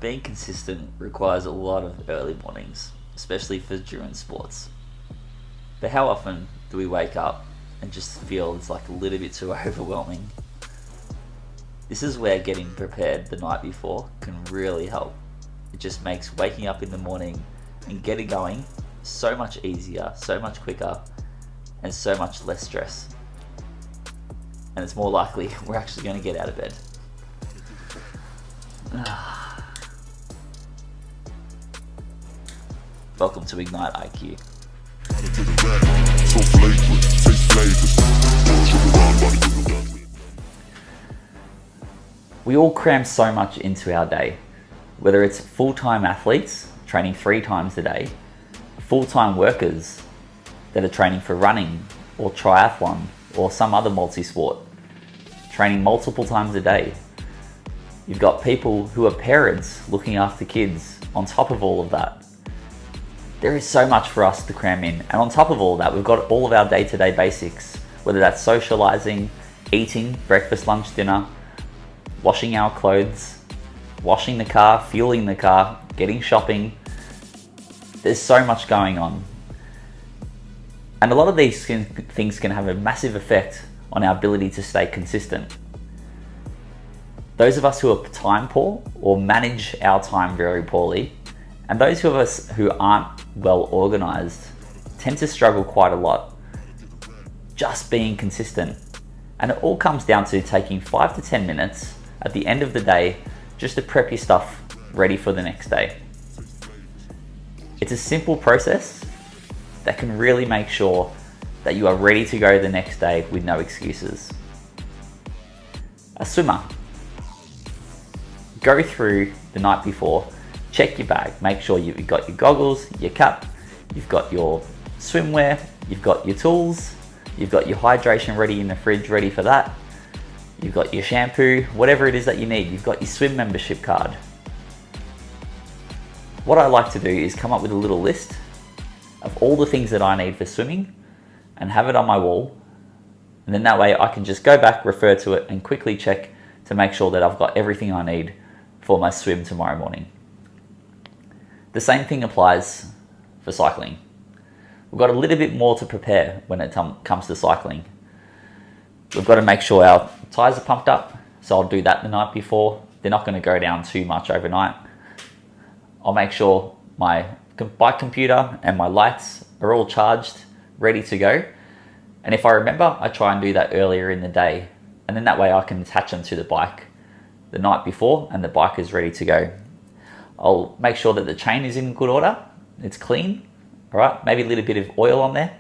Being consistent requires a lot of early mornings, especially for endurance sports. But how often do we wake up and just feel it's like a little bit too overwhelming? This is where getting prepared the night before can really help. It just makes waking up in the morning and getting going so much easier, so much quicker, and so much less stress. And it's more likely we're actually going to get out of bed. Welcome to Ignite IQ. We all cram so much into our day, whether it's full-time athletes training 3 times a day, full-time workers that are training for running or triathlon or some other multi-sport, training multiple times a day. You've got people who are parents looking after kids on top of all of that. There is so much for us to cram in, and on top of all that, we've got all of our day-to-day basics, whether that's socializing, eating, breakfast, lunch, dinner, washing our clothes, washing the car, fueling the car, getting shopping. There's so much going on. And a lot of these things can have a massive effect on our ability to stay consistent. Those of us who are time poor or manage our time very poorly, and those of us who aren't well organized tend to struggle quite a lot just being consistent. And it all comes down to taking 5 to 10 minutes at the end of the day just to prep your stuff ready for the next day. It's a simple process that can really make sure that you are ready to go the next day with no excuses. A swimmer. Go through the night before, check your bag, make sure you've got your goggles, your cap, you've got your swimwear, you've got your tools, you've got your hydration ready in the fridge, ready for that. You've got your shampoo, whatever it is that you need. You've got your swim membership card. What I like to do is come up with a little list of all the things that I need for swimming and have it on my wall. And then that way I can just go back, refer to it, and quickly check to make sure that I've got everything I need for my swim tomorrow morning. The same thing applies for cycling. We've got a little bit more to prepare when it comes to cycling. We've got to make sure our tyres are pumped up, so I'll do that the night before. They're not going to go down too much overnight. I'll make sure my bike computer and my lights are all charged, ready to go. And if I remember, I try and do that earlier in the day. And then that way I can attach them to the bike the night before and the bike is ready to go. I'll make sure that the chain is in good order, it's clean, all right? Maybe a little bit of oil on there.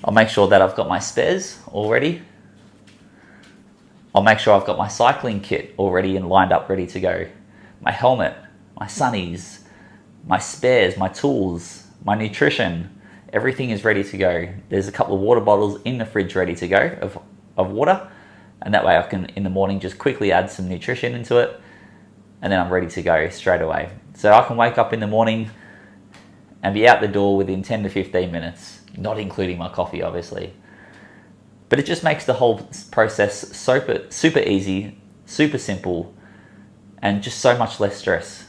I'll make sure that I've got my spares all ready. I'll make sure I've got my cycling kit all ready and lined up, ready to go. My helmet, my sunnies, my spares, my tools, my nutrition, everything is ready to go. There's a couple of water bottles in the fridge ready to go of water. And that way I can, in the morning, just quickly add some nutrition into it. And then I'm ready to go straight away. So I can wake up in the morning and be out the door within 10 to 15 minutes, not including my coffee, obviously. But it just makes the whole process super easy, super simple, and just so much less stress.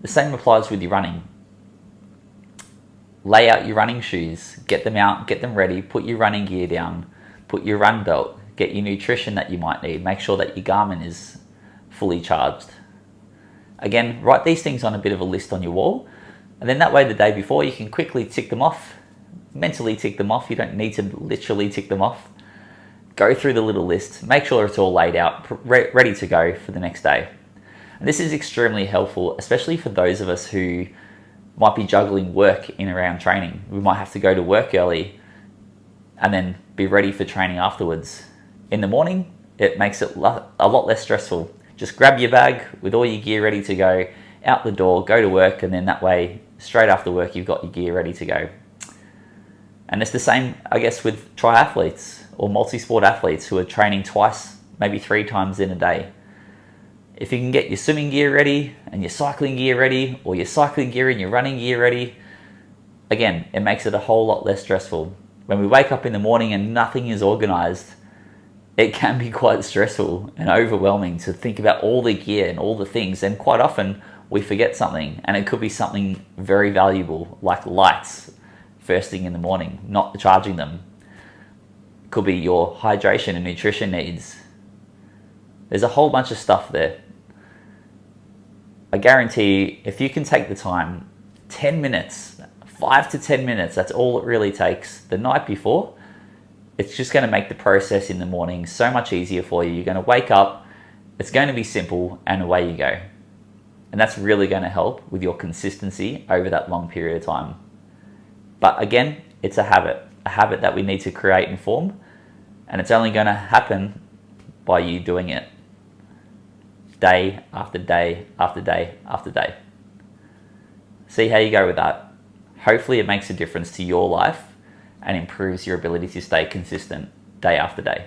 The same applies with your running. Lay out your running shoes, get them out, get them ready, put your running gear down, put your run belt, get your nutrition that you might need, make sure that your Garmin is fully charged. Again, write these things on a bit of a list on your wall, and then that way the day before you can quickly tick them off, mentally tick them off. You don't need to literally tick them off. Go through the little list, make sure it's all laid out, ready to go for the next day. And this is extremely helpful, especially for those of us who might be juggling work in around training. We might have to go to work early and then be ready for training afterwards. In the morning, it makes it a lot less stressful. Just grab your bag with all your gear ready to go, out the door, go to work, and then that way, straight after work, you've got your gear ready to go. And it's the same, I guess, with triathletes or multi-sport athletes who are training twice, maybe 3 times in a day. If you can get your swimming gear ready and your cycling gear ready, or your cycling gear and your running gear ready, again, it makes it a whole lot less stressful. When we wake up in the morning and nothing is organized, it can be quite stressful and overwhelming to think about all the gear and all the things. And quite often we forget something, and it could be something very valuable like lights first thing in the morning, not charging them. It could be your hydration and nutrition needs. There's a whole bunch of stuff there. I guarantee if you can take the time, 10 minutes, 5 to 10 minutes, that's all it really takes the night before. It's just going to make the process in the morning so much easier for you. You're going to wake up, it's going to be simple, and away you go. And that's really going to help with your consistency over that long period of time. But again, it's a habit that we need to create and form, and it's only going to happen by you doing it day after day after day after day. See how you go with that. Hopefully it makes a difference to your life and improves your ability to stay consistent day after day.